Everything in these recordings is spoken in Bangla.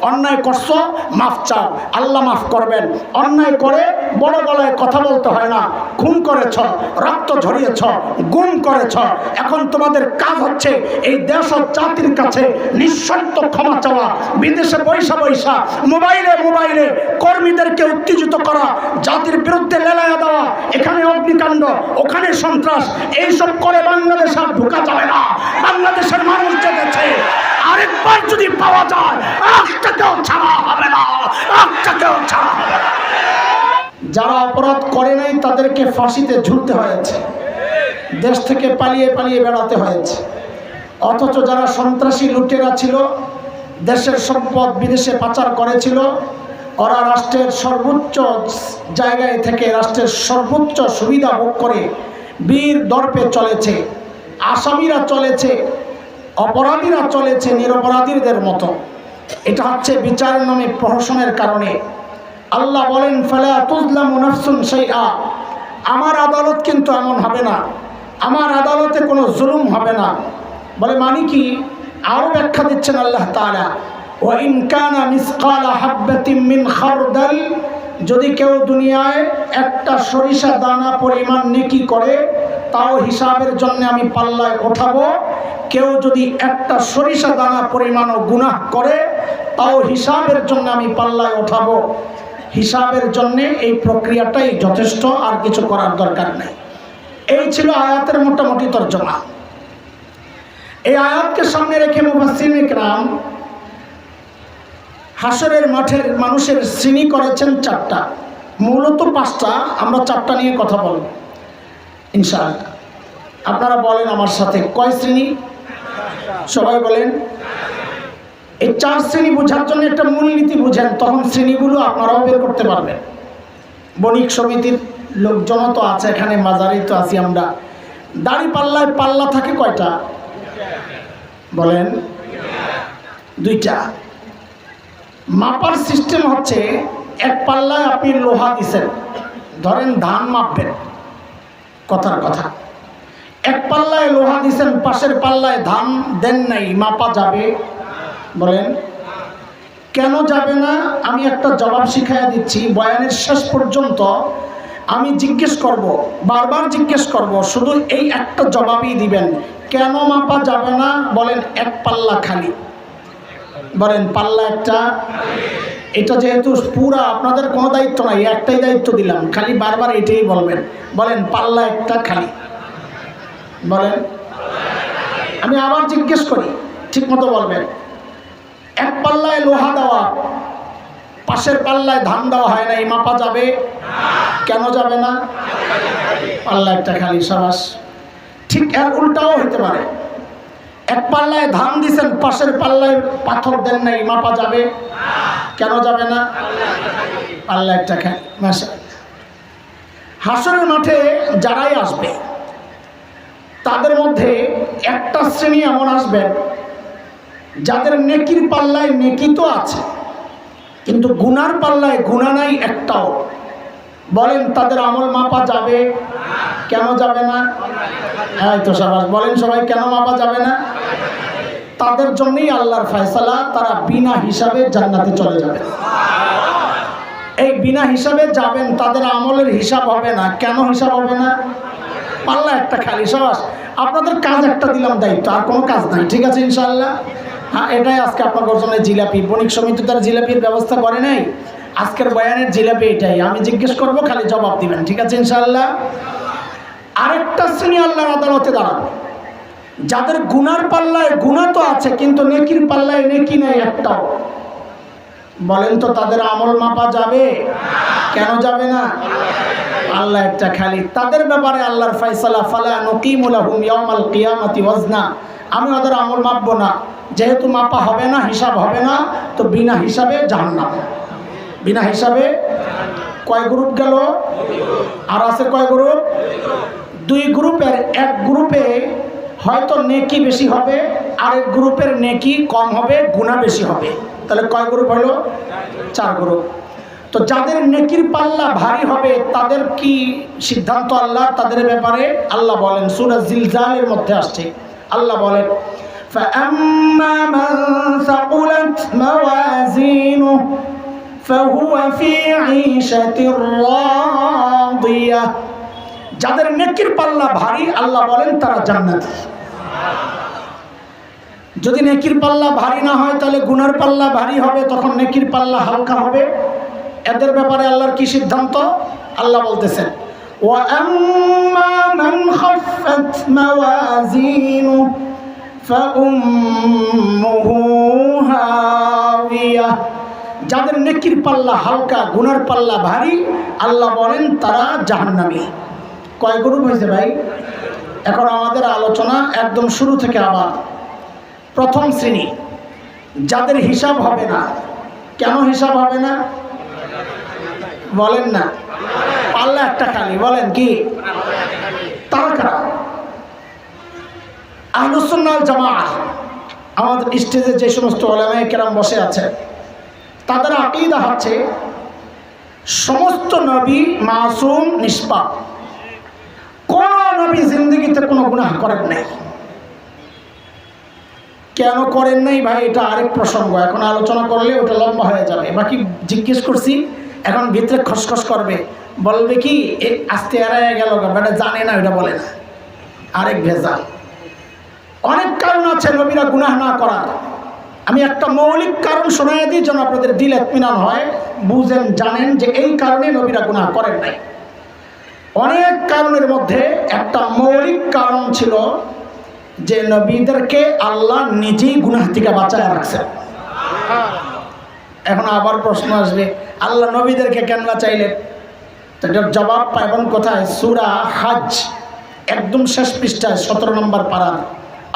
অন্যায় করছো, মাফ চাও, আল্লাহ মাফ করবেন। অন্যায় করে বড় গলায় কথা বলতে হয় না। খুন করেছ, রক্ত ঝরিয়েছ, গুম করেছ, এখন তোমাদের কাজ হচ্ছে এই দেশ ও জাতির কাছে নিঃশর্ত ক্ষমা চাওয়া। বিদেশে বৈশা বৈশা মোবাইলে মোবাইলে কর্মীদেরকে উত্তেজিত করা, জাতির বিরুদ্ধে লেলায়া দেওয়া, এখানে অগ্নিকাণ্ড, ওখানে সন্ত্রাস, এইসব করে বাংলাদেশ আর ঢোকা যাবে না। বাংলাদেশের মানুষ জেগেছে, আরেকবার যদি পাওয়া যায় একটাকেও ছাড়া হবে না, একটাকেও ছাড়া হবে না। যারা অপরাধ করে নাই তাদেরকে ফাঁসিতে ঝুলতে হয়েছে, দেশ থেকে পালিয়ে পালিয়ে বেড়াতে হয়েছে। অথচ যারা সন্ত্রাসী লুটেরা ছিল, দেশের সম্পদ বিদেশে পাচার করেছিল, ওরা রাষ্ট্রের সর্বোচ্চ জায়গায় থেকে রাষ্ট্রের সর্বোচ্চ সুবিধা ভোগ করে বীর দর্পে চলেছে। আসামিরা চলেছে, অপরাধীরা চলেছে নিরপরাধীদের মতো। এটা হচ্ছে বিচারের নামে প্রহসনের কারণে। আল্লাহ বলেন, ফালা তুজলামু নাফসুন শাইআ, আমার আদালত কিন্তু এমন হবে না, আমার আদালতে কোনো জুলুম হবে না। বলে মানে কি? আরও ব্যাখ্যা দিচ্ছেন আল্লাহ তাআলা, ওয়া ইন কানা মিসকালা হাববাতিন মিন খারদাল, যদি কেউ দুনিয়ায় একটা সরিষা দানা পরিমাণ নেকি করে তাও হিসাবের জন্য আমি পাল্লায় ওঠাবো। কেউ যদি একটা সরিষা দানা পরিমাণও গুনাহ করে তাও হিসাবের জন্য আমি পাল্লায় ওঠাবো। হিসাবের জন্যে এই প্রক্রিয়াটাই যথেষ্ট, আর কিছু করার দরকার নেই। এই ছিল আয়াতের মোটামুটি তর্জমা। এই আয়াতকে সামনে রেখে মুফাসসিরিন ইকরাম হাসরের মাঠের মানুষের শ্রেণী করেছেন চারটা, মূলত পাঁচটা, আমরা চারটা নিয়ে কথা বলব ইনশাআল্লাহ। আপনারা বলেন আমার সাথে, কয় শ্রেণী? সবাই বলেন। এই চার শ্রেণী বোঝার জন্য একটা মূলনীতি বুঝেন, তখন শ্রেণীগুলো আপনারাও বের করতে পারবেন। বণিক সমিতির লোকজন তো আছে এখানে, মাজারি তো আছি আমরা। দাড়ি পাল্লায় পাল্লা থাকে কয়টা? বলেন। দুইটা। মাপার সিস্টেম হচ্ছে, এক পাল্লায় আপনি লোহা দিছেন, ধরেন ধান মাপবেন, কথার কথা, এক পাল্লায় লোহা দিছেন, পাশের পাল্লায় ধান দেন নাই, মাপা যাবে? বলেন। কেন যাবে না? আমি একটা জবাব শিখাইয়া দিচ্ছি। বয়ানের শেষ পর্যন্ত আমি জিজ্ঞেস করব, বারবার জিজ্ঞেস করব, শুধু এই একটা জবাবই দিবেন, কেন মাপা যাবে না? বলেন। এক পাল্লা খালি। বলেন, পাল্লা একটা। এটা যেহেতু পুরা আপনাদের কোনো দায়িত্ব নাই, একটাই দায়িত্ব দিলাম, খালি বারবার এটাই বলবেন। বলেন, পাল্লা একটা খালি। বলেন। আমি আবার জিজ্ঞেস করি, ঠিক মতো বলবেন। এক পাল্লায় লোহা দেওয়া, পাশের পাল্লায় ধান দেওয়া হয় না, এই মাপা যাবে? কেন যাবে না? পাল্লা একটা খালি। সাবাস। ঠিক এর উল্টাও হতে পারে, এক পাল্লায় ধান দিছেন, পাশের পাল্লায় পাথর দেন নাই, মাপা যাবে? কেন যাবে না? পাল্লা একটা খালি। মাশাআল্লাহ। হাসরের মাঠে যারাই আসবে তাদের মধ্যে একটা শ্রেণী এমন আসবেন যাদের নেকির পাল্লায় নেকি তো আছে, কিন্তু গুনার পাল্লায় গুনাহ নাই একটাও। বলেন, তাদের আমল মাপা যাবে? কেন যাবে না? হ্যাঁ তো সাবাস। বলেন সবাই, কেন মাপা যাবে না? তাদের জন্যই আল্লাহর ফয়সালা, তারা বিনা হিসাবে জান্নাতে চলে যাবে। এই বিনা হিসাবে যাবেন, তাদের আমলের হিসাব হবে না। কেন হিসাব হবে না? পাল্লা একটা খালি। সাবাস। আপনাদের কাজ একটা দিলাম, দায়িত্ব, আর কোনো কাজ নাই। ঠিক আছে ইনশাআল্লাহ। হ্যাঁ, এটাই আজকে আপনার জন্য জিলাপি। বণিক সমিতি তারা জিলাপির ব্যবস্থা করে নাই, আজকের বয়ানের জিলাপি এটাই। আমি জিজ্ঞেস করব, খালি জবাব দিবেন। ঠিক আছে ইনশাআল্লাহ। আরেকটা শ্রেণী আল্লাহর আদালতে দাঁড়াবে, যাদের গুনার পাল্লায় গুনাহ তো আছে, কিন্তু নেকির পাল্লায় নেকি নাই একটাও। বলেন তো, তাদের আমল মাপা যাবে? কেন যাবে না? আল্লাহ একটা খালি। তাদের ব্যাপারে আল্লাহর ফয়সালা, ফালা নুকিমু লাহুম ইয়াউমাল কিয়ামাতি ওয়াজনা, আমি ওদের আমল মাপবো না। যেহেতু মাপা হবে না, হিসাব হবে না, তো বিনা হিসাবে জাহান্নাম। বিনা হিসাবে। কয় গ্রুপ গেল? আর আছে কয় গ্রুপ? দুই গ্রুপের এক গ্রুপে হয়তো নেকি বেশি হবে, আরেক গ্রুপের নেকি কম হবে, গুনাহ বেশি হবে। তাহলে কয় গ্রুপ হলো? চার গ্রুপ। তো যাদের নেকির পাল্লা ভারী হবে তাদের কি সিদ্ধান্ত আল্লাহ তাদের ব্যাপারে? আল্লাহ বলেন, সূরা জিলজালের মধ্যে আসছে, আল্লাহ বলেন, فَأَمَّا مَنْ ثَقُلَتْ مَوَازِينُهُ فهو في عيشة راضية যাদের নেকির পাল্লা ভারী আল্লাহ বলেন তারা জান্নাতি। যদি নেকির পাল্লা ভারী না হয় তাহলে গুনার পাল্লা ভারী হবে, তখন নেকির পাল্লা হালকা হবে। এদের ব্যাপারে আল্লাহর কি সিদ্ধান্ত? আল্লাহ বলতেছেন وَأَمَّا مَنْ خَفَّتْ مَوَازِينُهُ فَأُمُّهُ هَاوِيَةٌ যাদের নেকির পাল্লা হালকা গুনার পাল্লা ভারী আল্লাহ বলেন তারা জাহান্নামী। কয় গ্রুপ হয়েছে ভাই? এখন আমাদের আলোচনা একদম শুরু থেকে আবার। প্রথম শ্রেণী যাদের হিসাব হবে না। কেন হিসাব হবে না বলেন না? পাল্লা একটা খালি, বলেন কি? তারা কারা? আহলুস সুন্নাহ ওয়াল জামাআহ। আমাদের স্টেজে যে সমস্ত উলামায়ে কেরাম বসে আছে তাদের আকীদা হচ্ছে সমস্ত নবী মাসুম, নিষ্পাপ। কোন নবী জিন্দেগিতে কোনো গুনাহ করেন নাই। কেন করেন নাই ভাই, এটা আরেক প্রসঙ্গ, এখন আলোচনা করলে ওটা লম্বা হয়ে যাবে। বাকি জিজ্ঞেস করছি, এখন ভিতরে খসখস করবে, বলবে কি আস্তে এড়াইয়া গেল, বেটা জানে না, ওটা বলে না, আরেক ভেজাল। অনেক কারণ আছে নবীরা গুনাহ না করার। আমি একটা মৌলিক কারণ শোনায় দিই যেন আপনাদের দিল ইতমিনান হয়, বুঝেন, জানেন যে এই কারণে নবীরা গুনাহ করেন নাই। অনেক কারণের মধ্যে একটা মৌলিক কারণ ছিল যে নবীদেরকে আল্লাহ নিজেই গুনাহ থেকে বাঁচায় রাখছেন। এখন আবার প্রশ্ন আসবে, আল্লাহ নবীদেরকে কেন বাঁচাইলেন? এটার জবাব পাইবেন কোথায়? সূরা হজ একদম শেষ পৃষ্ঠায় 17 নম্বর পারা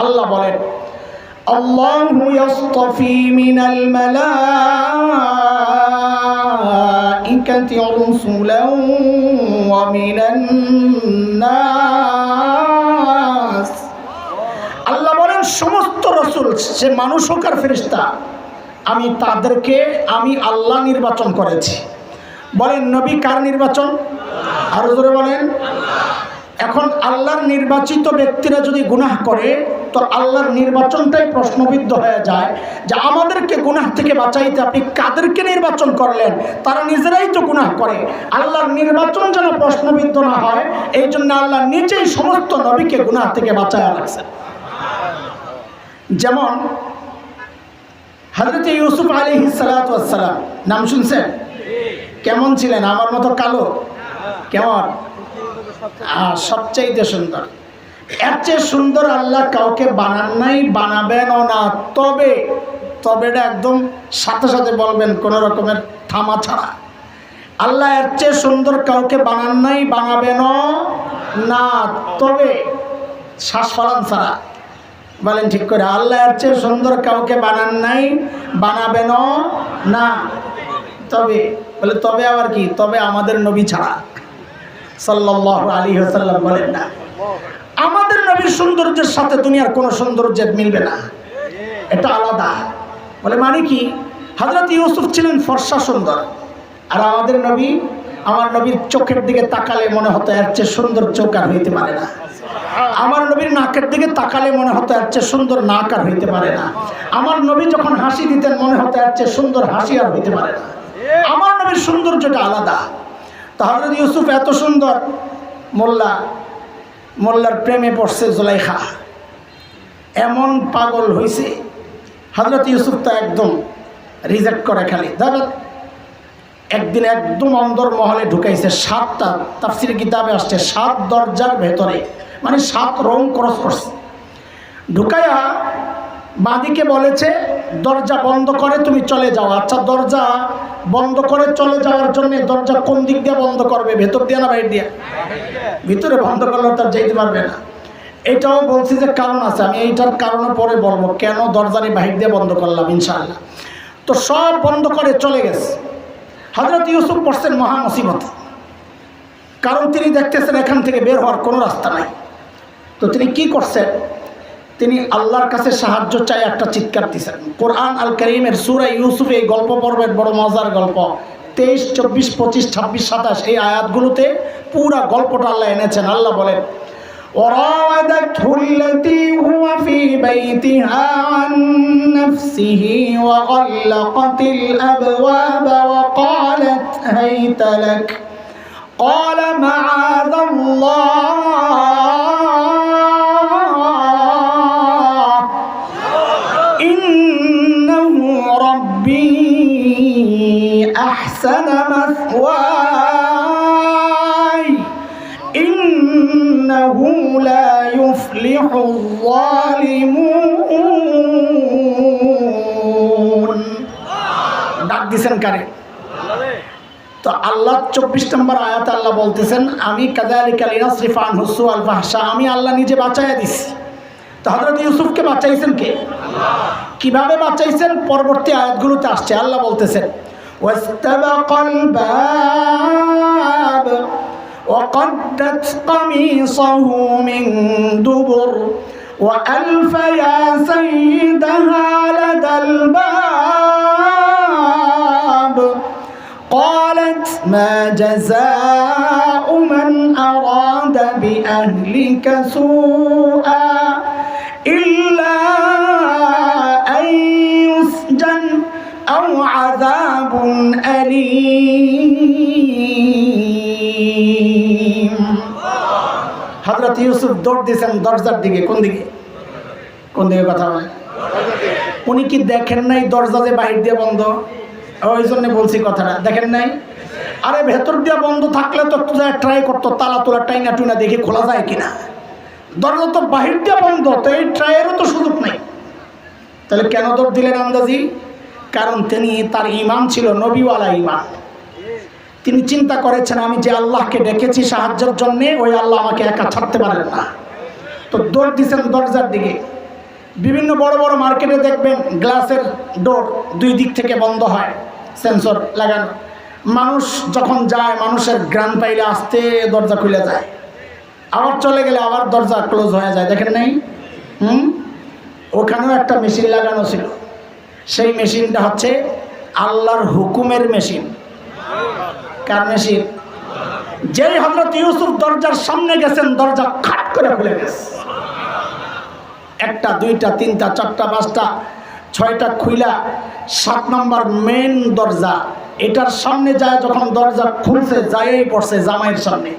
আল্লাহ বলেন, আল্লাহু ইয়াসতাফি মিনাল মালাইকাতি রাসূলান ওয়া মিনান নাস। আল্লাহ বলেন সমস্ত রাসূল, সে মানুষ হোক আর ফেরেশতা, আমি তাদেরকে আমি আল্লাহ নির্বাচন করেছি। বলেন নবী কার নির্বাচন? আরো জোরে বলেন। এখন আল্লাহর নির্বাচিত ব্যক্তিরা যদি গুনাহ করে তো আল্লাহর নির্বাচনটাই প্রশ্নবিদ্ধ হয়ে যায় যে আমাদেরকে গুনাহ থেকে বাঁচাইতে আপনি কাদেরকে নির্বাচন করলেন? তারা নিজেরাই তো গুনাহ করে। আল্লাহর নির্বাচন যেন প্রশ্নবিদ্ধ না হয় এই জন্য আল্লাহ নিজেই সমস্ত নবীকে গুনাহ থেকে বাঁচায় রাখছেন। যেমন হযরত ইউসুফ আলাইহিস সালাতু ওয়াস সালাম, নাম শুনছেন? কেমন ছিলেন? আমার মতো কালো? কেমন? সবচাইতে সুন্দর। এর চেয়ে সুন্দর আল্লাহ কাউকে বানান নাই, বানাবেনও না। তবেটা একদম সাথে সাথে বলবেন, কোনো রকমের থামা ছাড়া। আল্লাহ এর চেয়ে সুন্দর কাউকে বানান নাই, বানাবেনও না, তবে শ্বাস ফালান ছাড়া। বলেন ঠিক করে, আল্লাহ এর চেয়ে সুন্দর কাউকে বানান নাই, বানাবেনও না, তবে। বলে তবে আবার কি? তবে আমাদের নবী ছাড়া সাল্লাল্লাহু আলাইহি ওয়াসাল্লাম বলেন না, আমাদের নবীর সৌন্দর্যের সাথে দুনিয়ার কোনো সৌন্দর্যের মিলবে না, এটা আলাদা। বলে মানে কি? হযরত ইউসুফ ছিলেন ফর্সা সুন্দর, আর আমাদের নবী, আমার নবীর চোখের দিকে তাকালে মনে হতো এর চেয়ে সুন্দর চোখ আর হইতে পারে না। আমার নবীর নাকের দিকে তাকালে মনে হতো এর চেয়ে সুন্দর নাক আর হইতে পারে না। আমার নবী যখন হাসি দিতেন মনে হতো এর চেয়ে সুন্দর হাসি আর হইতে পারে না। আমার নবীর সৌন্দর্যটা আলাদা। তো হযরত ইউসুফ এত সুন্দর, মোল্লার প্রেমে পড়ছে জুলাইখা, এমন পাগল হয়েছে। হযরত ইউসুফ তো একদম রিজেক্ট করে খালি। দাদা একদিন একদম অন্দর মহলে ঢুকাইছে। 7টা তাফসীর কিতাবে আসছে 7 দরজার ভেতরে, মানে 7 রং ক্রস করছে। ঢুকাইয়া বাঁদিকে বলেছে দরজা বন্ধ করে তুমি চলে যাও। আচ্ছা, দরজা বন্ধ করে চলে যাওয়ার জন্য দরজা কোন দিক দিয়ে বন্ধ করবে? ভেতর দিয়ে না বাইরে দিয়ে? ভিতরে বন্ধ করলে তার যেতে পারবে না। এটাও বলছি যে কারণ আছে, আমি এইটার কারণে পরে বলবো কেন দরজারি বাহির দিয়ে বন্ধ করলাম ইনশাআল্লাহ। তো সব বন্ধ করে চলে গেছে। হযরত ইউসুফ পড়ছেন মহা মুসিবত, কারণ তিনি দেখতেছেন এখান থেকে বের হওয়ার কোনো রাস্তা নাই। তো তিনি কি করছেন? তিনি আল্লাহর কাছে সাহায্য চাই একটা চিৎকার দিয়েছেন। কোরআন আল কারীমের সূরা ইউসুফ এই গল্প পর্বের বড় মজার গল্প। 23, 24, 25, 26, 27 এই আয়াতগুলোতে পুরা গল্পটা আল্লাহ এনেছেন। আল্লাহ বলেন, وراودته التي هو في بيتها عن نفسه وغلقت الأبواب وقالت هيت لك قال معاذ الله إنه ربي أحسن مثواي إنه لا يفلح الظالمون ডাক দিছেন কারে তো আল্লাহ 24 নম্বর আয়াতে আল্লাহ বলতেছেন আমি কাযালিকা লিনাসরিফা আনহু সুআল ফাহশা আমি আল্লাহ নিজে বাঁচাইয়া দিছি তো হযরত ইউসুফকে বাঁচাইছেন কে আল্লাহ কিভাবে বাঁচাইছেন পরবর্তী আয়াতগুলোতে আসছে আল্লাহ বলতেছেন ওয়াস্তাবাকাল বাব وقدت قميصه من دبر وألف يا سيدها لدى الباب قالت ما جزاء من أراد بأهلك سوءا إلا أن يسجن أو عذاب أليم হযরত ইউসুফ দৌড় দিয়েছেন দরজার দিকে কোন দিকে কথা বলে উনি কি দেখেন নাই দরজা যে বাহির দিয়ে বন্ধ ওই জন্য বলছি কথাটা দেখেন নাই আরে ভেতর দিয়ে বন্ধ থাকলে তো ট্রাই করতো তালা তোলা টাইনা টুনা দেখে খোলা যায় কিনা দরজা তো বাহির দিয়ে বন্ধ তো এই ট্রাইয়েরও তো সুযোগ নেই তাহলে কেন দৌড় দিলেন আন্দাজি কারণ তিনি তার ঈমান ছিল নবীওয়ালা ঈমান তিনি চিন্তা করেছেন আমি যে আল্লাহকে ডেকেছি সাহায্যের জন্য ওই আল্লাহ আমাকে একা ছাড়তে পারেন না তো দৌড় দিয়েছেন দরজার দিকে বিভিন্ন বড় বড় মার্কেটে দেখবেন গ্লাসের ডোর দুই দিক থেকে বন্ধ হয় সেন্সর লাগানো মানুষ যখন যায় মানুষের গ্রান পাইলে আস্তে দরজা খুলে যায় আবার চলে গেলে আবার দরজা ক্লোজ হয়ে যায় দেখেন নাই ওখানেও একটা মেশিন লাগানো ছিল সেই মেশিনটা হচ্ছে আল্লাহর হুকুমের মেশিন কার মেশিন যেই হযরত ইউসুফ দরজার সামনে গেছেন দরজা খাট করে খুলে গেছে একটা দুইটা তিনটা চারটা পাঁচটা ছয়টা খুইলা 7 নম্বর মেন দরজা এটার সামনে যায় যখন দরজা খুলছে যায়ই পড়ছে জামাইয়ের সামনে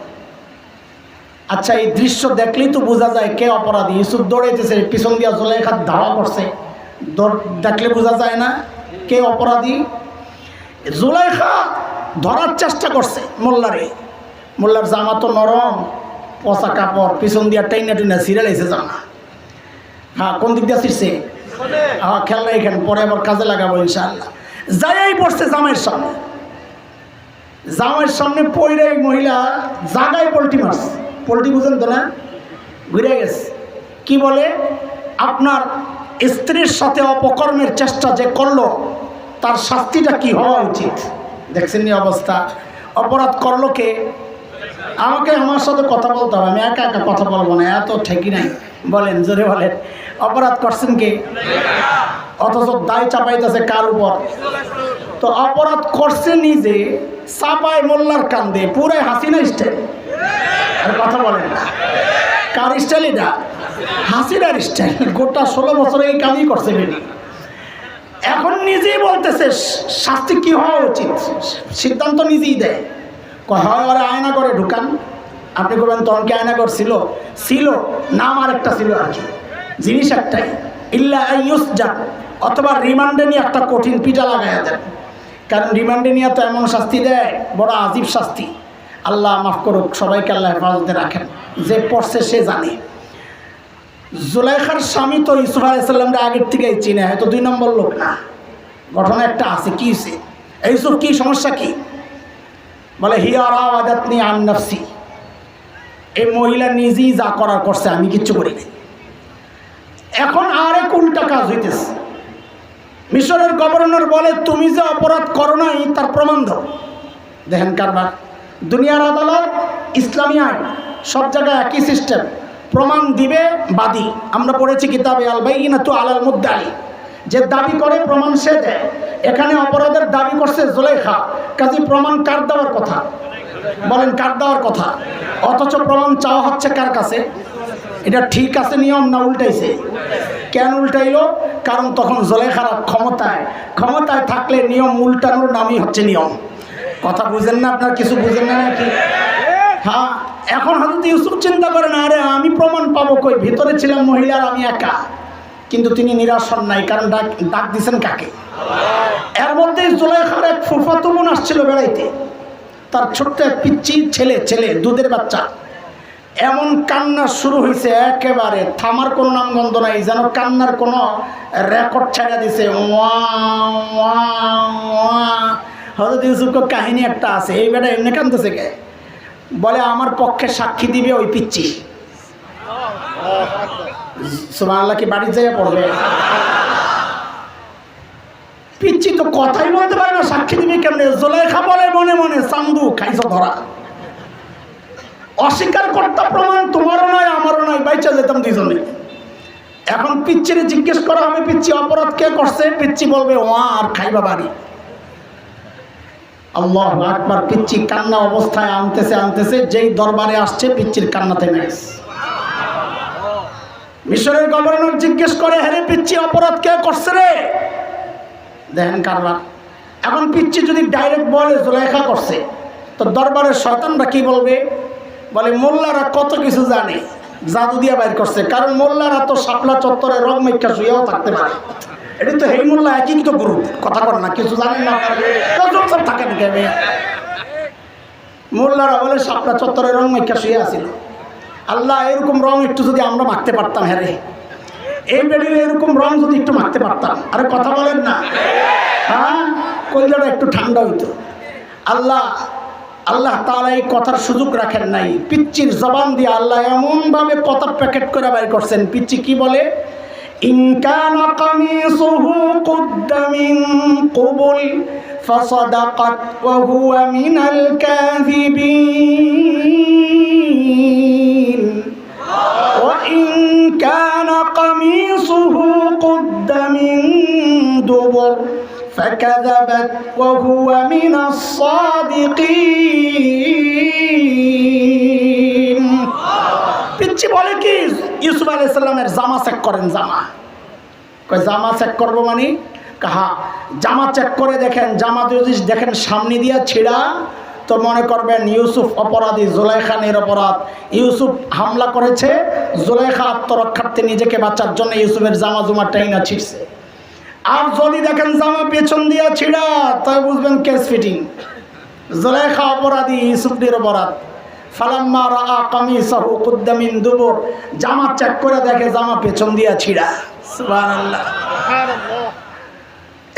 আচ্ছা এই দৃশ্য দেখলেই তো বোঝা যায় কে অপরাধী ইউসুফ দৌড়াইতেছে পিছন দিয়া জুলাইখা ধাওয়া করছে দেখলে বোঝা যায় না কে অপরাধী জুলাইখা ধরার চেষ্টা করছে মোল্লার জামা তো নরম পচা কাপড় পিছন দিয়া টাইনা টুইনা ছিঁড়াইছে জামা হ্যাঁ কোন দিক দিয়ে ছিঁড়ছে হ্যাঁ খেলা এখানে পরে আবার কাজে লাগাবো ইনশাআল্লাহ যাই পড়ছে জামাইয়ের সামনে পড়ে মহিলা জাগায় পোল্ট্রি মারছে পোল্ট্রি বুঝেন তো না ঘুরে গেছে কি বলে আপনার স্ত্রীর সাথে অপকর্মের চেষ্টা যে করলো তার শাস্তিটা কি হওয়া উচিত দেখছেন নি অবস্থা অপরাধ করলো কে আমাকে আমার সাথে কথা বলতে হবে আমি একা একা কথা বলবো না এত ঠেকি নাই বলেন জোরে বলেন অপরাধ করছেন কে অথচ দায় চাপাইতেছে কার উপর তো অপরাধ করছে নিজে চাপায় মোল্লার কান্দে পুরাই হাসিনা স্টাইল আর কথা বলেন না কার স্টাইল এটা হাসিনার স্টাইল গোটা 16 বছর এই কাজই করছে বেনি এখন নিজেই বলতেছে শাস্তি কি হওয়া উচিত সিদ্ধান্ত নিজেই দেয় ওরা আয়না করে ঢুকান আপনি করবেন তখন কি আয়না করছিল ছিল নাম আর একটা ছিল আর কি জিনিস একটাই ইল্লা ইউসজান অথবা রিমান্ডে নিয়ে একটা কঠিন পিটা লাগাইয়া দেন কারণ রিমান্ডে নিয়ে তো এমন শাস্তি দেয় বড় আজীব শাস্তি আল্লাহ মাফ করুক সবাইকে আল্লাহ হেফাজতে রাখেন যে পড়ছে সে জানে জুলাইখার স্বামী তো ইউসুফ আলাইহিস সালামকে আগের থেকেই চিনে হয়তো 2 নম্বর লোক না ঘটনা একটা আছে কি হয়েছে ইউসুফ কি সমস্যা কি বলে হিয়া রাওয়াদাতনি আন নাফসি এই মহিলা নিজেই যা করার করছে আমি কিচ্ছু করি নাই এখন আরেক উল্টা কাজ হইতেছে মিশরের গভর্নর বলে তুমি যে অপরাধ করো নাই তার প্রমাণ দাও দেখেন কারবার দুনিয়ার আদালত ইসলামী আইন সব জায়গায় একই সিস্টেম প্রমাণ দিবে বাদী আমরা পড়েছি কিতাবে আল বাইয়িনাতু আলাল মুদ্দাই যে দাবি করে প্রমাণ সে দেয় এখানে অপরাধের দাবি করছে জুলাইখা কাজী প্রমাণ কার দেওয়ার কথা বলেন কার দেওয়ার কথা অথচ প্রমাণ চাওয়া হচ্ছে কার কাছে এটা ঠিক আছে নিয়ম না উল্টাইছে? কেন উল্টাইলো? কারণ তখন জুলেখার ক্ষমতায় থাকলে নিয়ম উল্টানোর নামই হচ্ছে নিয়ম। কথা বুঝেন না আপনার? কিছু বুঝেন না নাকি? হ্যাঁ, এখন হযরত ইউসুফ চিন্তা করেন, আরে আমি প্রমাণ পাবো কই, ভিতরে ছিলাম মহিলার আমি একা। কিন্তু তিনি নিরাশ হন নাই, কারণ ডাক দিছেন কাকে? এর মধ্যে জুলেখার এক ফুফাতো বোন আসছিল বেড়াইতে, তার ছোট্ট এক পিচ্চি ছেলে দুধের বাচ্চা। এমন কান্না শুরু হয়েছে, একেবারে থামার কোনো নামগন্ধ নাই, যেন কান্নার কোনো রেকর্ড ছেড়ে দিছে। হযরত ইউসুফকে কাহিনী একটা আছে, এই বেটা এমনি কান্দতেছে কে? বলে আমার পক্ষে সাক্ষী দিবে ওই পিচ্চি। সুবহানাল্লাহ, কি বাড়ির জায়গা পড়বে? পিচ্চি তো কথাই বলতে পারে না, সাক্ষী দিবে কেমনে? জুলেখা বলে মনে মনে, চান্দু খাইছ ধরা। অস্বীকার করতে প্রমাণ তোমারও নয় আমারও নয়, বাইচা যেতাম দুইজনে। এখন পিচ্চিরে জিজ্ঞেস করা হবে, পিচ্চি অপরাধ কে করছে? পিচ্চি বলবে ওয়া, আর খাইবা বাড়ি। আল্লাহু আকবার। পিচ্চি কান্না অবস্থায় আনতেছে, যেই দরবারে আসছে পিচ্চির কান্না থেমে গেছে। মিশরের গভর্নর জিজ্ঞেস করে, হ্যাঁ পিচ্চি অপরাধ কে করছে রে? দেখেন কারবার। এখন পিচ্চি যদি ডাইরেক্ট বলে জুলেখা করছে, তো দরবারের শয়তানরা কি বলবে? বলে মোল্লারা কত কিছু জানে, জাদু দিয়া বাইর করছে। কারণ মোল্লারা তো শাপলা চত্বরে রং মেঘা শুয়েও থাকতে পারে। এটা তো হেই মোল্লা একই তো গুরু, কথা কর না, কিছু জানেন না থাকেন কেমন? মোল্লারা বলে শাপলা চত্বরে রং মেঘা শুয়ে আসিল। আল্লাহ, এরকম রং একটু যদি আমরা মাখতে পারতাম, হ্যাঁ রে, এই বেডির এরকম রং যদি একটু মাখতে পারতাম। আরে কথা বলেন না? হ্যাঁ, কলজাটা একটু ঠান্ডা হইতো। আল্লাহ তাআলা এই কথার সুযোগ রাখেন নাই। পিচ্চির জবান দিয়ে আল্লাহ এমনভাবে কথা প্যাকেট করে বাইর করছেন। পিচ্চি কি বলে? ইন কানা কামিসুহু কুদ্দা মিন কুবুল ফাসাদাকাত ওয়া হুয়া মিনাল কাযিবিন ওয়া ইন কানা কামিসুহু কুদ্দা মিন দুবুর فكذبت وهو من الصادقين। পিচ্চি বলে কি, ইউসুফ আলাইহিস সালামের জামা চেক করেন। জামা কই, জামা চেক করবো মানে? কাহা জামা চেক করে দেখেন, জামা যদি দেখেন সামনে দিয়া ছিঁড়া, তো মনে করবেন ইউসুফ অপরাধী, জুলেখা নিরপরাধ। ইউসুফ হামলা করেছে, জুলেখা আত্মরক্ষার্থে নিজেকে বাঁচার জন্য ইউসুফের জামা জুমা টাইনা ছিঁড়ছে। আর যদি দেখেন জামা পেছন দিয়া ছিঁড়া, তাই বুঝবেন কেস ফিটিং। জুলেখা অপরাধী, ইউসুফ নিরপরাধ। ফালাম্মা রাআ কামিসাহু কুদ্দা মিন দুবুর, জামা চেক করে দেখে জামা পেছন দিয়া ছিঁড়া। সুবহানাল্লাহ।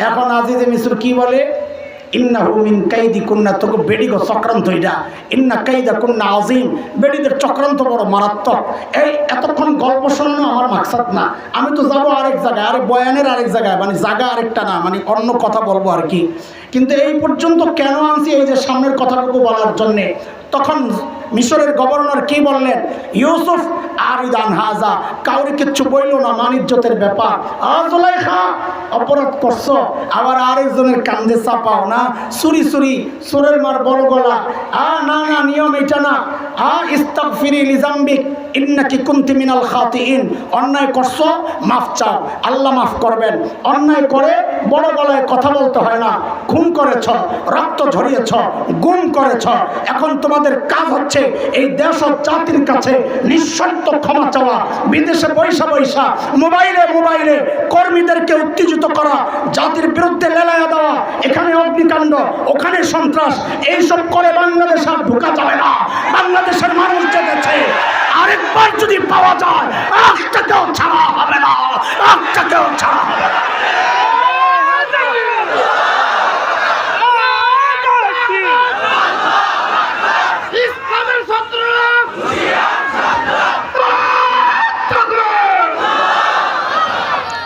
এখন আজিজে মিসর কি বলে? ইন্নাহু মিন কাইদিকুন্না, তোকে বেডিগো চক্রান্ত এটা। ইন্না কাইদাকুন্না আযীম, বেডিদের চক্রান্ত বড় মারাত্মক। এই এতক্ষণ গল্প শোনানো আমার মাকসাদ না, আমি তো যাবো আরেক জায়গায়, আরে বয়ানের আরেক জায়গায়, মানে জায়গা আরেকটা না, মানে অন্য কথা বলবো আর কি। কিন্তু এই পর্যন্ত কেন আনছি? এই যে সামনের কথাটুকু বলার জন্যে। তখন মিশরের গভর্নর কি বললেন? ইউসুফ আরিদান হাজা, কাউরে কিচ্ছু বইল না, মানিজ্যতের ব্যাপার। জুলেখা অপরাধ করছো, আবার আরেকজনের কান্দে চাপাও না, সুরি সুরের মার বড় গলা। না নিয়ম এটা না। ইস্তাগফিরি লিজাম্বিক ইন্নাকি কুনতি মিনাল খাতিইন। অন্যায় করছো, মাফ চাও, আল্লাহ মাফ করবেন। অন্যায় করে বড় গলায় কথা বলতে হয় না। খুন করেছ, রক্ত ঝরিয়েছ, গুম করেছ, এখন তোমাদের কাজ হচ্ছে এই দেশ ও জাতির কাছে নিঃশর্ত ক্ষমা চাওয়া। বিদেশে বৈশা মোবাইলে কর্মীদেরকে উত্তেজিত করা, জাতির বিরুদ্ধে লেলায়া দেওয়া, এখানে অগ্নিকাণ্ড, ওখানে সন্ত্রাস, এইসব করে বাংলাদেশ আর ঢুকা যাবে না। বাংলাদেশের মানুষ জেগেছে, আরেকবার যদি পাওয়া যায় একটাকেও ছাড়া হবে না।